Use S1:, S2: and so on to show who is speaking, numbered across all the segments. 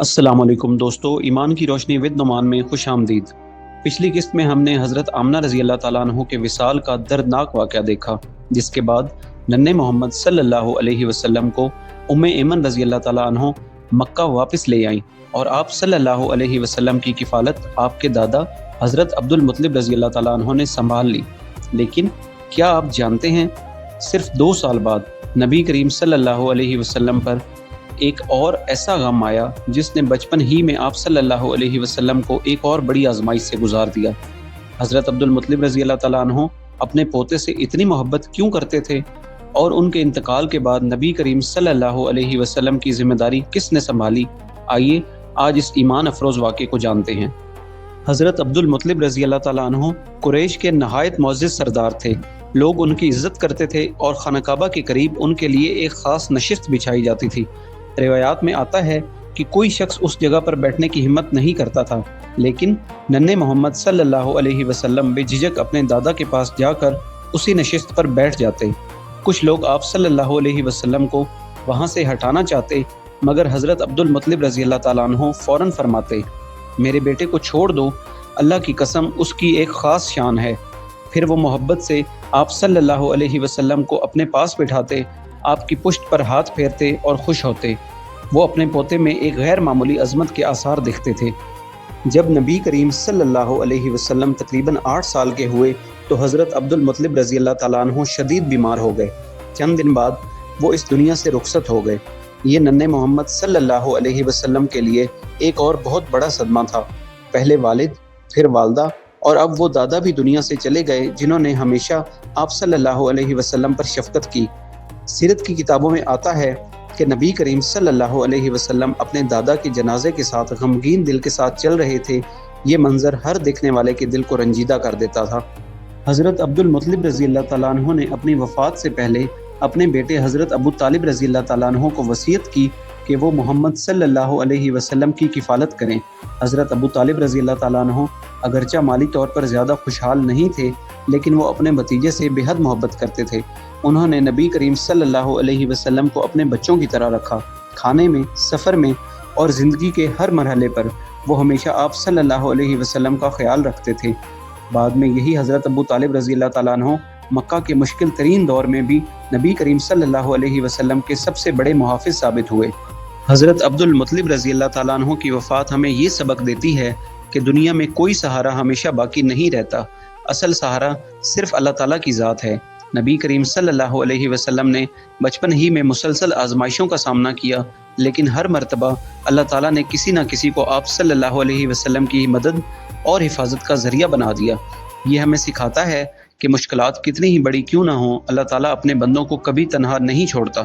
S1: अस्सलाम वालेकुम दोस्तों, ईमान की रोशनी विद नुमान में खुश आमदीद। पिछली किस्त में हमने हज़रत आमना रज़ी अल्लाह ताला अन्हो के विसाल का दर्दनाक वाक़या देखा, जिसके बाद नन्हे मोहम्मद सल्लल्लाहु अलैहि वसल्लम को उम्मे ऐमन रज़ी अल्लाह ताला अन्हो मक्का वापस ले आईं और आप सल्लल्लाहु अलैहि वसल्लम की किफ़ालत आपके दादा हज़रत अब्दुल मुत्तलिब रज़ी अल्लाह ताला अन्हो ने संभाल ली। लेकिन क्या आप जानते हैं, सिर्फ 2 साल बाद नबी करीम सल्लल्लाहु अलैहि वसल्लम पर एक और ऐसा गम आया जिसने बचपन ही में आप सल्लल्लाहु अलैहि वसल्लम को एक और बड़ी आजमाइश से गुजार दिया। हज़रत अब्दुल मुत्तलिब रज़ी अल्लाह ताला अन्हो अपने पोते से इतनी मोहब्बत क्यों करते थे और उनके इंतकाल के बाद नबी करीम सल्लल्लाहु अलैहि वसल्लम की जिम्मेदारी किसने संभाली? आइए आज इस ईमान अफरोज़ वाक़े को जानते हैं। हज़रत अब्दुल मुत्तलिब रज़ी अल्लाह ताला अन्हो कुरैश के नहायत मोअज़्ज़ज़ सरदार थे। लोग उनकी इज़्ज़त करते थे और खाना काबा के करीब उनके लिए एक ख़ास नशिस्त बिछाई जाती थी। रिवायात में आता है कि कोई शख्स उस जगह पर बैठने की हिम्मत नहीं करता था, लेकिन नन्हे मोहम्मद सल्लल्लाहु अलैहि वसल्लम बेझिझक अपने दादा के पास जाकर उसी नशिस्त पर बैठ जाते। कुछ लोग आप सल्लल्लाहु अलैहि वसल्लम को वहाँ से हटाना चाहते, मगर हज़रत अब्दुल मुत्तलिब रज़ी अल्लाह ताला अन्हो फ़ौरन फरमाते, मेरे बेटे को छोड़ दो, अल्लाह की कसम उसकी एक ख़ास शान है। फिर वो मोहब्बत से आप सल्लल्लाहु अलैहि वसल्लम को अपने पास बिठाते, आपकी पुश्त पर हाथ फेरते और खुश होते। वो अपने पोते में एक गैर मामूली अज़मत के आसार दिखते थे। जब नबी करीम सल्लल्लाहु अलैहि वसल्लम तकरीबन 8 साल के हुए तो हज़रत अब्दुल मुत्तलिब रज़ी अल्लाह ताला अन्हो शदीद बीमार हो गए। चंद दिन बाद वो इस दुनिया से रुखसत हो गए। ये नन्हे मोहम्मद सल्लल्लाहु अलैहि वसल्लम के लिए एक और बहुत बड़ा सदमा था। पहले वालिद, फिर वालदा और अब वो दादा भी दुनिया से चले गए, जिन्होंने हमेशा आप सल्लल्लाहु अलैहि वसल्लम पर शफ़क़त की। सीरत की किताबों में आता है कि नबी करीम सल्लल्लाहु अलैहि वसल्लम अपने दादा के जनाजे के साथ गमगीन दिल के साथ चल रहे थे। ये मंजर हर देखने वाले के दिल को रंजीदा कर देता था। हज़रत अब्दुल मुत्तलिब रज़ी अल्लाह ताला अन्हो ने अपनी वफ़ात से पहले अपने बेटे हज़रत अबू तालिब रज़ी अल्लाह ताला अन्हो को वसीयत की कि वो मोहम्मद सल्लल्लाहु अलैहि वसल्लम की किफ़ालत करें। हज़रत अबू तालिब रज़ी अल्लाह ताला अन्हो अगरचा माली तौर पर ज़्यादा खुशहाल नहीं थे, लेकिन वो अपने भतीजे से बेहद मोहब्बत करते थे। उन्होंने नबी करीम सल्लल्लाहु अलैहि वसल्लम को अपने बच्चों की तरह रखा। खाने में, सफ़र में और ज़िंदगी के हर मरहले पर वो हमेशा आप सल्लल्लाहु अलैहि वसल्लम का ख्याल रखते थे। बाद में यही हज़रत अबू तालिब रज़ी अल्लाह ताला अन्हो मक्का के मुश्किल तरीन दौर में भी नबी करीम सल्लल्लाहु अलैहि वसल्लम के सबसे बड़े मुहाफ़िज़ साबित हुए। हज़रत अब्दुल मुत्तलिब रज़ी अल्लाह ताला अन्हो की वफ़ात हमें ये सबक देती है कि दुनिया में कोई सहारा हमेशा बाकी नहीं रहता। असल सहारा सिर्फ़ अल्लाह ताला की ज़ात है। नबी करीम सल्लल्लाहु अलैहि वसल्लम ने बचपन ही में मुसलसल आजमाइशों का सामना किया, लेकिन हर मरतबा अल्लाह ताला ने किसी न किसी को आप सल्लल्लाहु अलैहि वसल्लम की मदद और हिफाजत का ज़रिया बना दिया। ये हमें सिखाता है कि मुश्किलात कितनी ही बड़ी क्यों ना हो, अल्लाह ताला अपने बंदों को कभी तन्हा नहीं छोड़ता।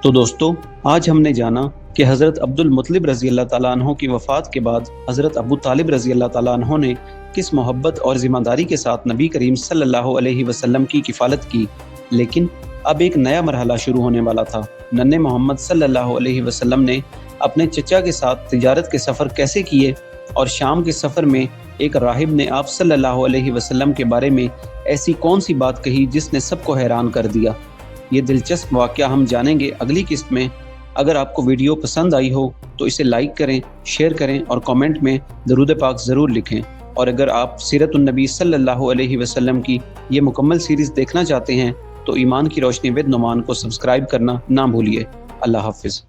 S1: तो दोस्तों, आज हमने जाना कि हज़रत अब्दुल मुत्तलिब रज़ी अल्लाह ताला अन्हो की वफ़ात के बाद हज़रत अबू तालिब रज़ी अल्लाह ताला अन्हो ने किस मोहब्बत और ज़िम्मेदारी के साथ नबी करीम सल्लल्लाहु अलैहि वसल्लम की किफ़ालत की। लेकिन अब एक नया मरहला शुरू होने वाला था। नन्हे मोहम्मद सल्लल्लाहु अलैहि वसल्लम ने अपने चचा के साथ तिजारत के सफ़र कैसे किए और शाम के सफ़र में एक राहिब ने आप सल्लल्लाहु अलैहि वसल्लम के बारे में ऐसी कौन सी बात कही जिसने सबको हैरान कर दिया। ये दिलचस्प वाक़या हम जानेंगे अगली किस्त में। अगर आपको वीडियो पसंद आई हो तो इसे लाइक करें, शेयर करें और कमेंट में दरूद पाक ज़रूर लिखें। और अगर आप सीरतुन नबी सल्लल्लाहु अलैहि वसल्लम की ये मुकम्मल सीरीज़ देखना चाहते हैं तो ईमान की रोशनी विद नुमान को सब्सक्राइब करना ना भूलिए। अल्लाह हाफ़िज़।